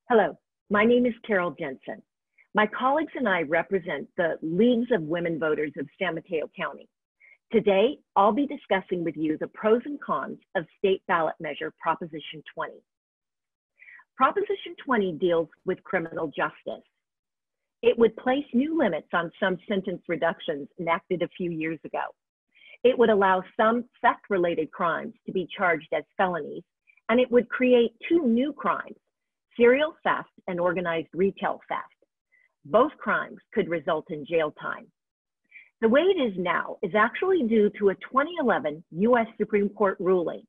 Hello, my name is Carol Jensen. My colleagues and I represent the Leagues of Women Voters of San Mateo County. Today, I'll be discussing with you the pros and cons of state ballot measure Proposition 20. Proposition 20 deals with criminal justice. It would place new limits on some sentence reductions enacted a few years ago. It would allow some theft-related crimes to be charged as felonies, and it would create two new crimes: serial theft and organized retail theft. Both crimes could result in jail time. The way it is now is actually due to a 2011 U.S. Supreme Court ruling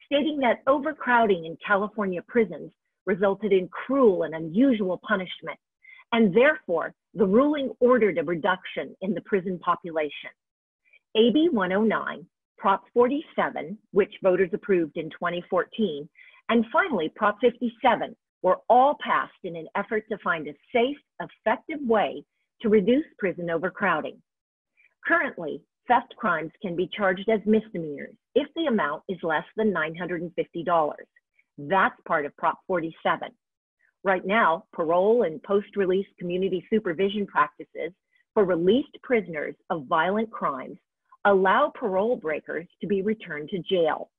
stating that overcrowding in California prisons resulted in cruel and unusual punishment, and therefore the ruling ordered a reduction in the prison population. AB 109, Prop 47, which voters approved in 2014, and finally Prop 57, were all passed in an effort to find a safe, effective way to reduce prison overcrowding. Currently, theft crimes can be charged as misdemeanors if the amount is less than $950. That's part of Prop 47. Right now, parole and post-release community supervision practices for released prisoners of violent crimes allow parole breakers to be returned to jail.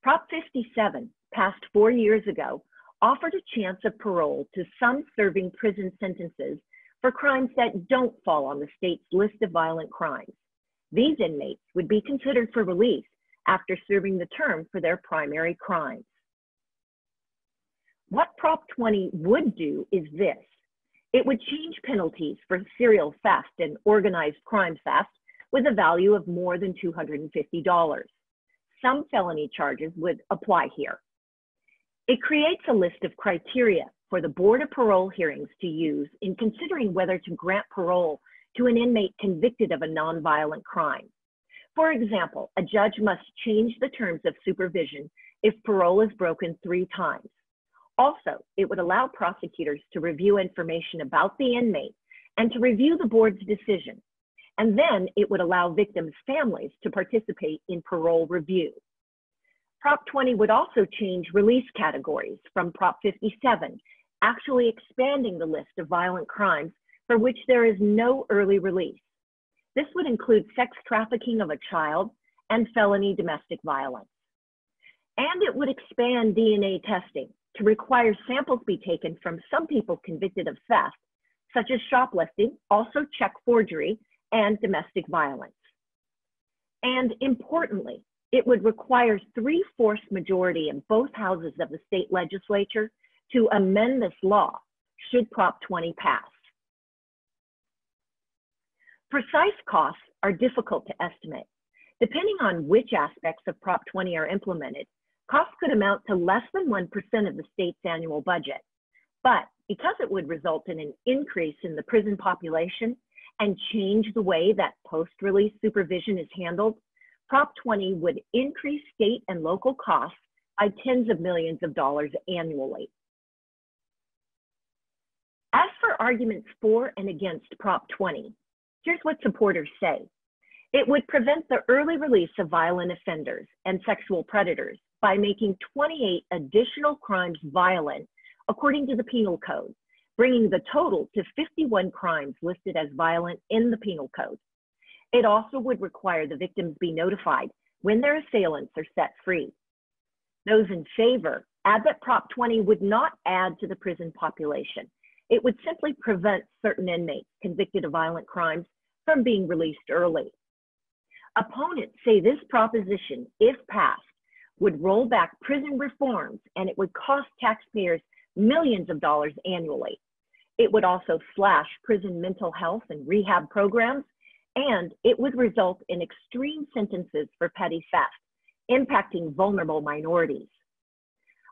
Prop 57, passed 4 years ago, offered a chance of parole to some serving prison sentences for crimes that don't fall on the state's list of violent crimes. These inmates would be considered for release after serving the term for their primary crimes. What Prop 20 would do is this. It would change penalties for serial theft and organized crime theft with a value of more than $250. Some felony charges would apply here. It creates a list of criteria for the Board of Parole hearings to use in considering whether to grant parole to an inmate convicted of a nonviolent crime. For example, a judge must change the terms of supervision if parole is broken 3 times. Also, it would allow prosecutors to review information about the inmate and to review the board's decision. And then it would allow victims' families to participate in parole review. Prop 20 would also change release categories from Prop 57, actually expanding the list of violent crimes for which there is no early release. This would include sex trafficking of a child and felony domestic violence. And it would expand DNA testing to require samples be taken from some people convicted of theft, such as shoplifting, also check forgery, and domestic violence. And importantly, it would require 3/4 majority in both houses of the state legislature to amend this law should Prop 20 pass. Precise costs are difficult to estimate. Depending on which aspects of Prop 20 are implemented, costs could amount to less than 1% of the state's annual budget. But because it would result in an increase in the prison population and change the way that post-release supervision is handled, Prop 20 would increase state and local costs by tens of millions of dollars annually. As for arguments for and against Prop 20, here's what supporters say. It would prevent the early release of violent offenders and sexual predators by making 28 additional crimes violent according to the Penal Code, bringing the total to 51 crimes listed as violent in the Penal Code. It also would require the victims be notified when their assailants are set free. Those in favor add that Prop 20 would not add to the prison population. It would simply prevent certain inmates convicted of violent crimes from being released early. Opponents say this proposition, if passed, would roll back prison reforms and it would cost taxpayers millions of dollars annually. It would also slash prison mental health and rehab programs, and it would result in extreme sentences for petty theft, impacting vulnerable minorities.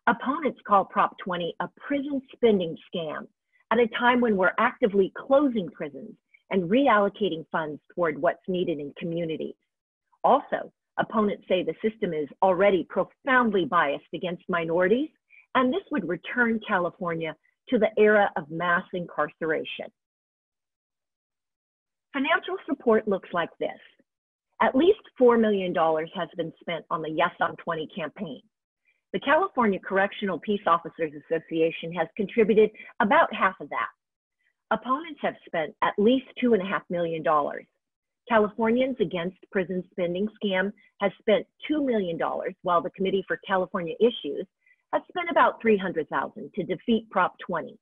Opponents call Prop 20 a prison spending scam at a time when we're actively closing prisons and reallocating funds toward what's needed in communities. Also, opponents say the system is already profoundly biased against minorities, and this would return California to the era of mass incarceration. Financial support looks like this. At least $4 million has been spent on the Yes on 20 campaign. The California Correctional Peace Officers Association has contributed about half of that. Opponents have spent at least $2.5 million. Californians Against Prison Spending Scam has spent $2 million, while the Committee for California Issues has spent about $300,000 to defeat Prop 20.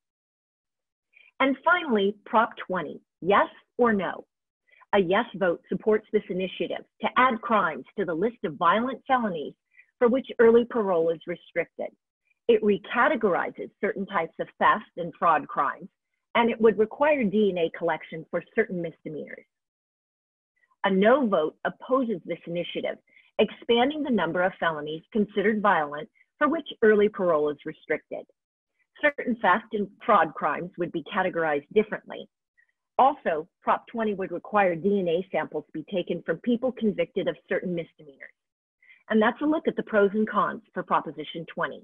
And finally, Prop 20, yes or no? A yes vote supports this initiative to add crimes to the list of violent felonies for which early parole is restricted. It recategorizes certain types of theft and fraud crimes, and it would require DNA collection for certain misdemeanors. A no vote opposes this initiative, expanding the number of felonies considered violent for which early parole is restricted. Certain theft and fraud crimes would be categorized differently. Also, Prop 20 would require DNA samples be taken from people convicted of certain misdemeanors. And that's a look at the pros and cons for Proposition 20.